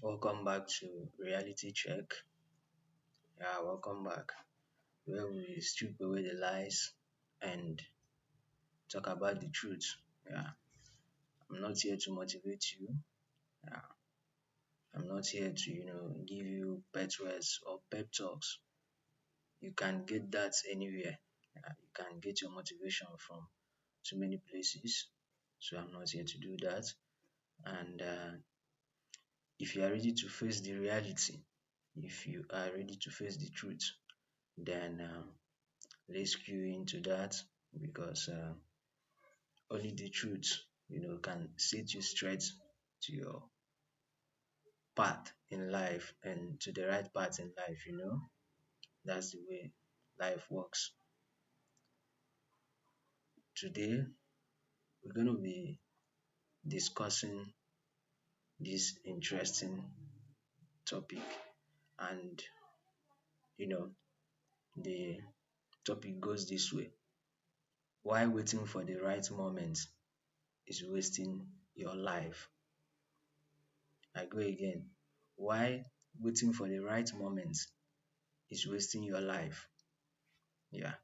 Welcome back to Reality Check. Yeah, welcome back. Where we strip away the lies and talk about the truth. Yeah, I'm not here to motivate you. Yeah, I'm not here to, give you pet words or pep talks. You can get that anywhere. Yeah, you can get your motivation from too many places. So I'm not here to do that. And if you are ready to face the reality, if you are ready to face the truth, then let's cue into that because only the truth, can set you straight to your path in life and to the right path in life. That's the way life works. Today, we're going to be discussing this interesting topic, and you know, the topic goes this way: why waiting for the right moment is wasting your life. I go again. Why waiting for the right moment is wasting your life? Yeah.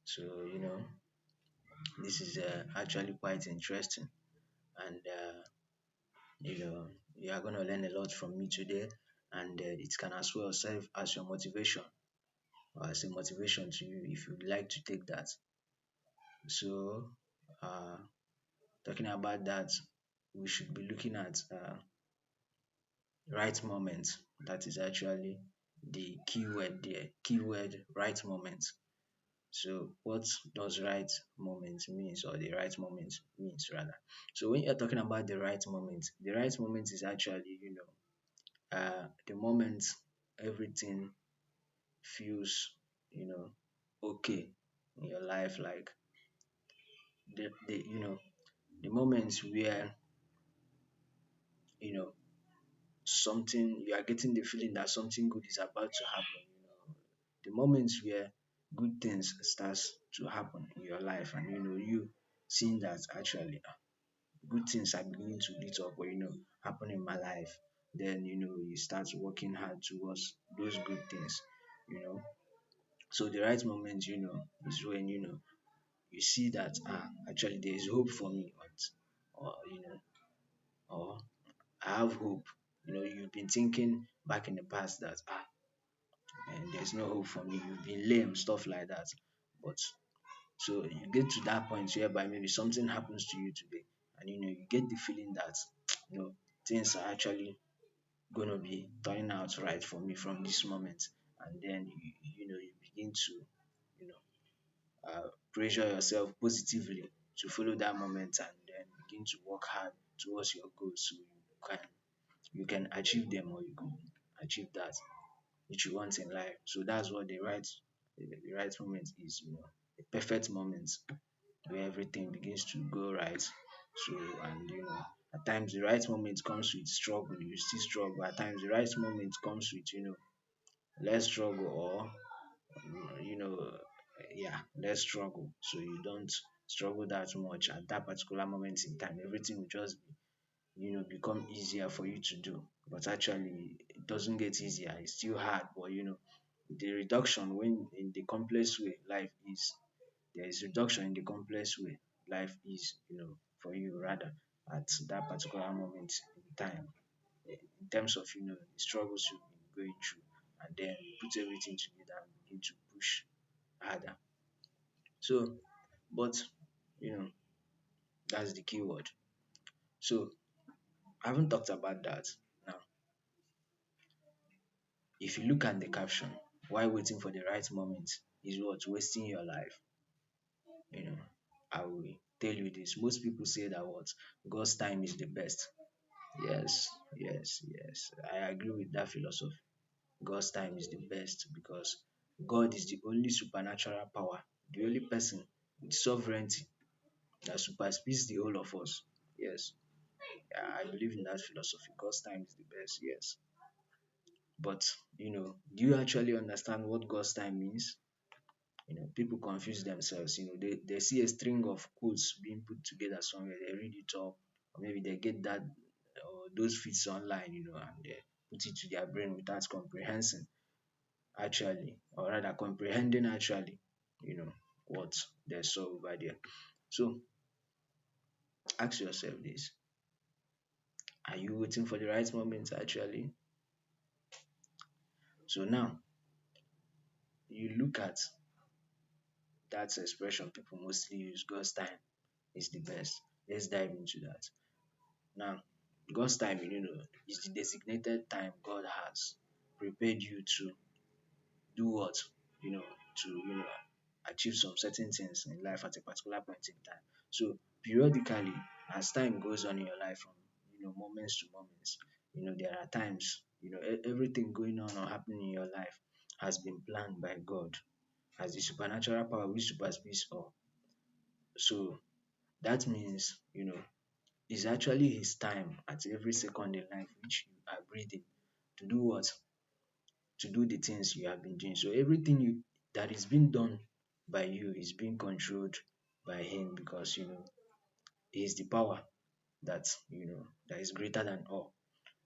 So, this is actually quite interesting. And, you are going to learn a lot from me today. And it can as well serve as your motivation or as a motivation to you if you'd like to take that. So, uh, talking about that, we should be looking at right moment. That is actually the keyword there. Keyword right moment. So what does right moment means, or the right moment means rather? So when you're talking about the right moment is actually, the moment everything feels, you know, okay in your life, like the moments where, you know, something you are getting the feeling that something good is about to happen, the moments where good things starts to happen in your life, and you seeing that actually good things are beginning to lead up, or happen in my life. Then you start working hard towards those good things. you know so the right moment, is when you see that actually there is hope for me, or I have hope. You've been thinking back in the past that and there's no hope for me, you've been lame, stuff like that. But so you get to that point whereby maybe something happens to you today, and you get the feeling that you know things are actually gonna be turning out right for me from this moment. And then you begin to you know pressure yourself positively to follow that moment, and then begin to work hard towards your goals, so you can achieve them, or you can achieve that which you want in life. So that's what the right moment is, a perfect moment where everything begins to go right. So, and at times the right moment comes with struggle, you still struggle. At times the right moment comes with less struggle, or you know yeah, less struggle, so you don't struggle that much at that particular moment in time. Everything will just become easier for you to do. But actually it doesn't get easier, it's still hard. But the reduction, when in the complex way life is, there is reduction in the complex way life is, for you rather, at that particular moment in time, in terms of the struggles you've been going through, and then you put everything together and begin to push harder. So, but you know that's the key word. So I haven't talked about that. Now, if you look at the caption, why waiting for the right moment is what wasting your life, you know, I will tell you this. Most people say that what God's time is the best. Yes, yes, yes. I agree with that philosophy. God's time is the best because God is the only supernatural power, the only person with sovereignty that supersedes the whole of us. Yes, I believe in that philosophy. God's time is the best. Yes, but do you actually understand what God's time means? People confuse themselves. They see a string of quotes being put together somewhere, they read it up, or maybe they get that, or those feeds online, and they put it to their brain without comprehending actually, or rather comprehending actually, what they saw over there. So ask yourself this: are you waiting for the right moment actually? So now you look at that expression people mostly use, God's time is the best. Let's dive into that. Now, God's time, is the designated time God has prepared you to do what? To achieve some certain things in life at a particular point in time. So periodically, as time goes on in your life, from moments to moments, there are times, everything going on or happening in your life has been planned by God as the supernatural power which supersedes all. So that means, it's actually His time at every second in life which you are breathing to do what? To do the things you have been doing. So everything that is being done by you is being controlled by Him, because He is the power that is greater than all.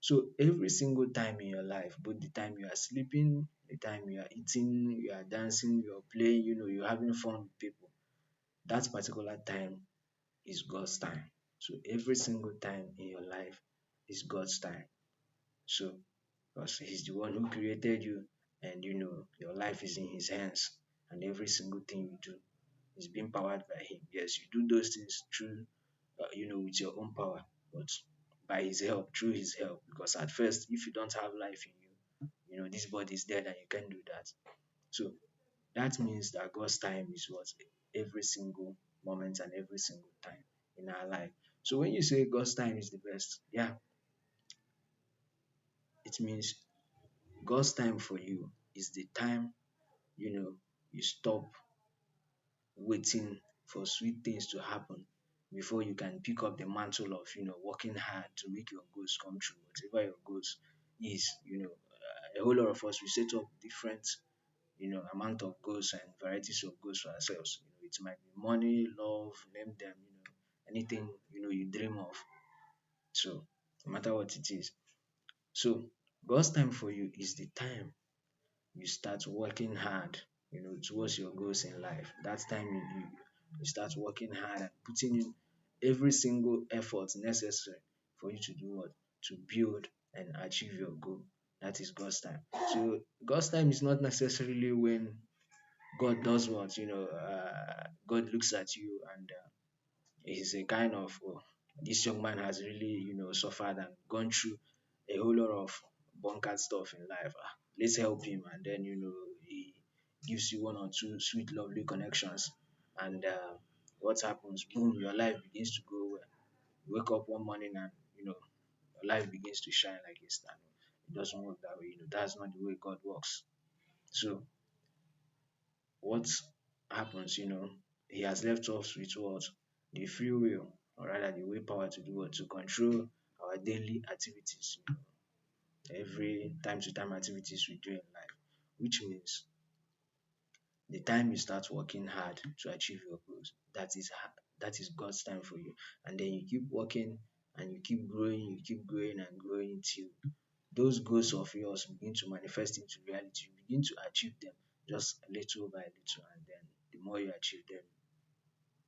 So every single time in your life, both the time you are sleeping, the time you are eating, you are dancing, you are playing, you're having fun with people, that particular time is God's time. So every single time in your life is God's time. So because He's the one who created you, and your life is in His hands, and every single thing you do is being powered by Him. Yes, you do those things through, with your own power, but by His help, through His help. Because at first, if you don't have life in you, this body is dead and you can't do that. So that means that God's time is what? Every single moment and every single time in our life. So when you say God's time is the best, yeah, it means God's time for you is the time, you stop waiting for sweet things to happen before you can pick up the mantle of, working hard to make your goals come true. Whatever your goals is, a whole lot of us, we set up different, amount of goals and varieties of goals for ourselves. It might be money, love, name them, anything, you dream of. So no matter what it is. So God's time for you is the time you start working hard, towards your goals in life. That's time you start working hard and putting in every single effort necessary for you to do what? To build and achieve your goal. That is God's time. So God's time is not necessarily when God does what, God looks at you and he's a kind of, oh, this young man has really, suffered and gone through a whole lot of bunkered stuff in life. Let's help him. And then, he gives you one or two sweet, lovely connections. And what happens? Boom, your life begins to go well. You wake up one morning and, your life begins to shine like a star. It doesn't work that way. That's not the way God works. So what happens, he has left us with what? The free will, or rather the willpower to do what? To control our daily activities, every time to time activities we do in life, which means the time you start working hard to achieve your goals, that is God's time for you. And then you keep working and you keep growing and growing till those goals of yours begin to manifest into reality. You begin to achieve them just little by little, and then the more you achieve them,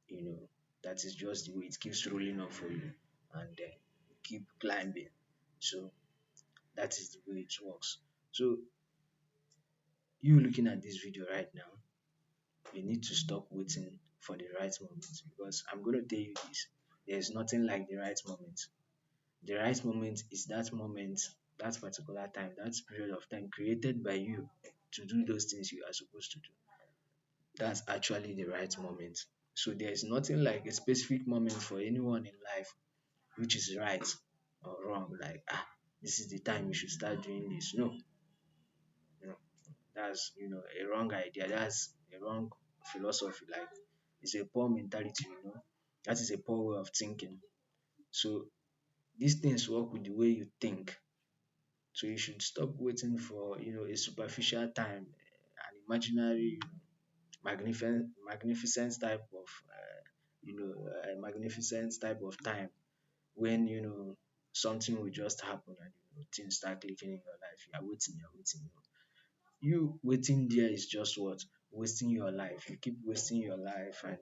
you know, that is just the way it keeps rolling up for you, and then you keep climbing. So that is the way it works. So you looking at this video right now, you need to stop waiting for the right moment, because I'm going to tell you this: there's nothing like the right moment. The right moment is that moment, that particular time, that period of time created by you to do those things you are supposed to do. That's actually the right moment. So there is nothing like a specific moment for anyone in life which is right or wrong. Like, this is the time you should start doing this. No, no, that's a wrong idea. That's a wrong philosophy. Like, it's a poor mentality. That is a poor way of thinking. So these things work with the way you think. So you should stop waiting for a superficial time, an imaginary, magnificent type of a magnificent type of time when something will just happen and things start clicking in your life. You are waiting, you are waiting. You waiting there is just what? Wasting your life. You keep wasting your life, and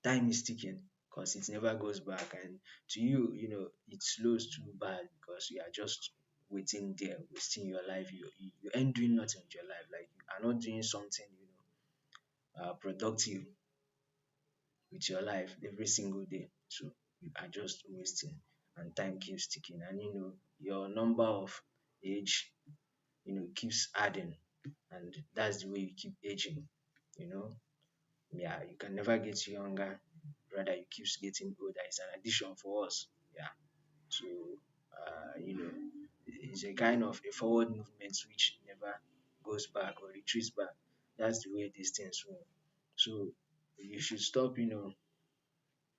time is ticking because it never goes back. And to you, it slows too bad because you are just waiting there, wasting your life. You ain't doing nothing with your life. Like you are not doing something, productive with your life every single day. So you are just wasting, and time keeps ticking. And your number of age, keeps adding, and that's the way you keep aging. You know, yeah, you can never get younger. Rather, you keeps getting older. It's an addition for us. Yeah. So, it's a kind of a forward movement which never goes back or retreats back. That's the way these things work. So, you should stop,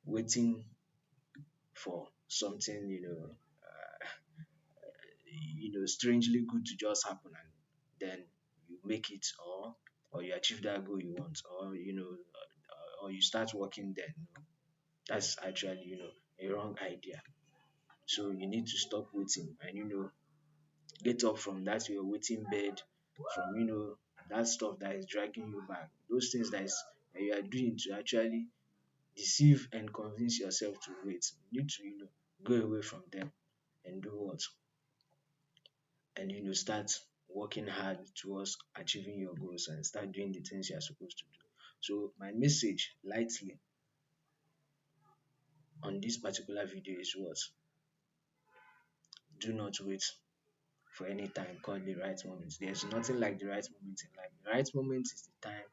waiting for something, strangely good to just happen, and then you make it, or you achieve that goal you want, or you start working then. That's actually, a wrong idea. So you need to stop waiting and get up from that your waiting bed, from that stuff that is dragging you back. Those things that you are doing to actually deceive and convince yourself to wait. You need to, go away from them and do what? And start working hard towards achieving your goals and start doing the things you are supposed to do. So my message lightly on this particular video is what? Do not wait for any time called the right moment. There's nothing like the right moment in life. The right moment is the time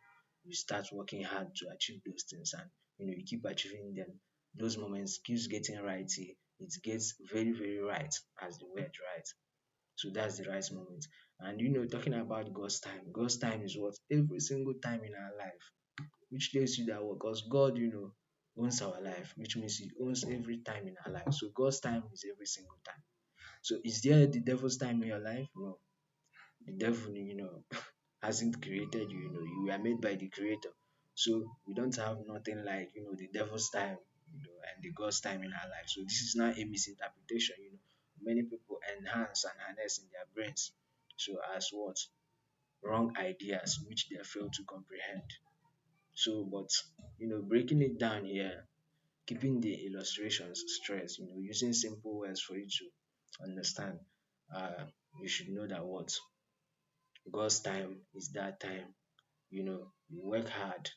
you start working hard to achieve those things, and you keep achieving them. Those moments keeps getting right. It gets very, very right as the word right. So that's the right moment. And talking about God's time is what? Every single time in our life. Which tells you that what? Because God, owns our life, which means He owns every time in our life. So God's time is every single time. So is there the devil's time in your life? No. The devil, hasn't created you, you were made by the creator. So we don't have nothing like, the devil's time, and the God's time in our life. So this is not a misinterpretation, Many people enhance and harness in their brains. So as what? Wrong ideas which they fail to comprehend. So but breaking it down here, keeping the illustrations straight, using simple words for you to understand. Uh you should know that what? God's time is that time. You work hard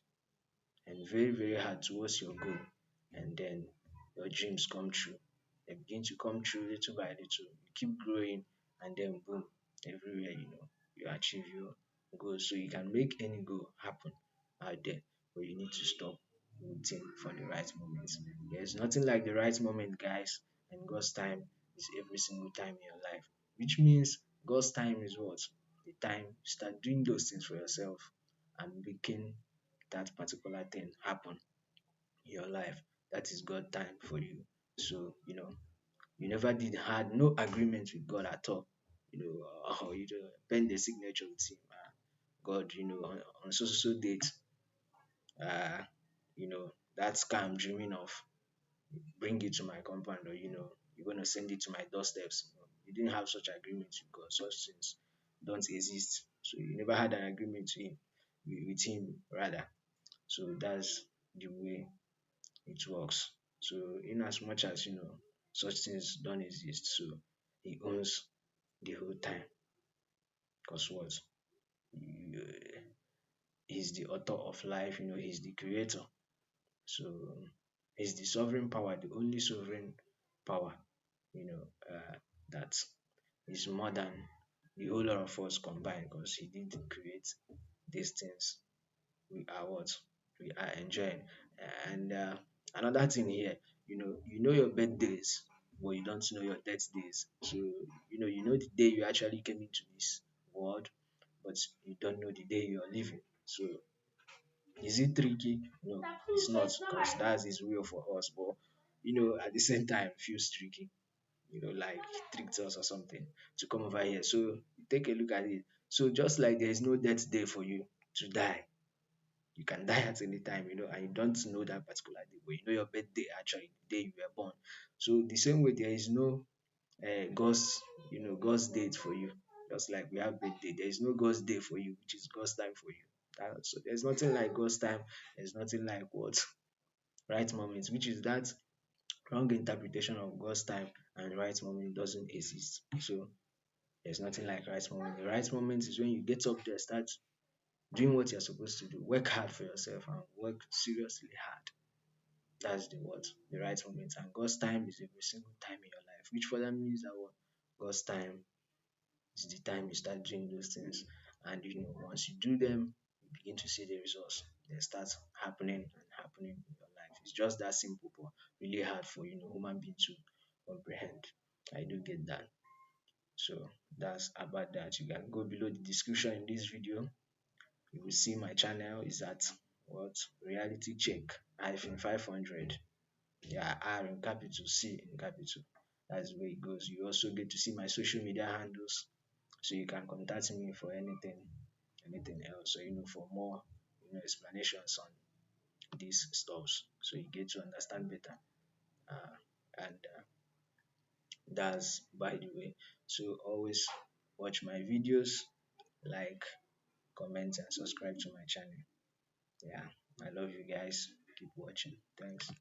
and very, very hard towards your goal, and then your dreams come true. They begin to come true little by little. You keep growing, and then boom, everywhere you achieve your goal. So you can make any goal happen out there, but you need to stop waiting for the right moment. There's nothing like the right moment, guys, and God's time is every single time in your life, which means God's time is what? The time you start doing those things for yourself and making that particular thing happen in your life. That is God time for you. So, you never did had no agreement with God at all. Or you don't pen the signature with him. God, on so date, uh, that scam I'm dreaming of, bring it to my compound, or you're gonna send it to my doorsteps. You didn't have such agreement with God. Such things don't exist. So you never had an agreement with him rather. So that's the way it works. So in as much as such things don't exist, so he owns the whole time. Because what? You- He's the author of life, he's the creator. So he's the sovereign power, the only sovereign power, you know, uh, that is more than the whole lot of us combined, because he did create these things we are what we are enjoying. And another thing here, you know your birthdays, but you don't know your death days. So you know the day you actually came into this world, but you don't know the day you are living. So is it tricky? No, it's not, because that's his will for us. But at the same time, feels tricky. Like he tricked us or something to come over here. So take a look at it. So just like there is no death day for you to die, You can die at any time, and you don't know that particular day, but you know your birthday actually, the day you were born. So the same way, there is no God's, God's date for you. Just like we have birthday, there is no God's day for you, which is God's time for you. So there's nothing like God's time. There's nothing like what right moments, which is that wrong interpretation of God's time and right moment doesn't exist. So there's nothing like right moment. The right moment is when you get up there, start doing what you're supposed to do, work hard for yourself and work seriously hard. That's the what the right moment. And God's time is every single time in your life, which further means that what God's time is the time you start doing those things. And once you do them, you begin to see the results. They start happening and happening in your life. It's just that simple, but really hard for human being to comprehend. I do get that. So that's about that. You can go below the description in this video. You will see my channel is at what reality check hyphen 500. Yeah, R in capital, C in capital. That's the way it goes. You also get to see my social media handles, so you can contact me for anything else, or for more explanations on these stuffs, so you get to understand better. And that's by the way. So always watch my videos, like, comment, and subscribe to my channel. Yeah, I love you guys. Keep watching. Thanks.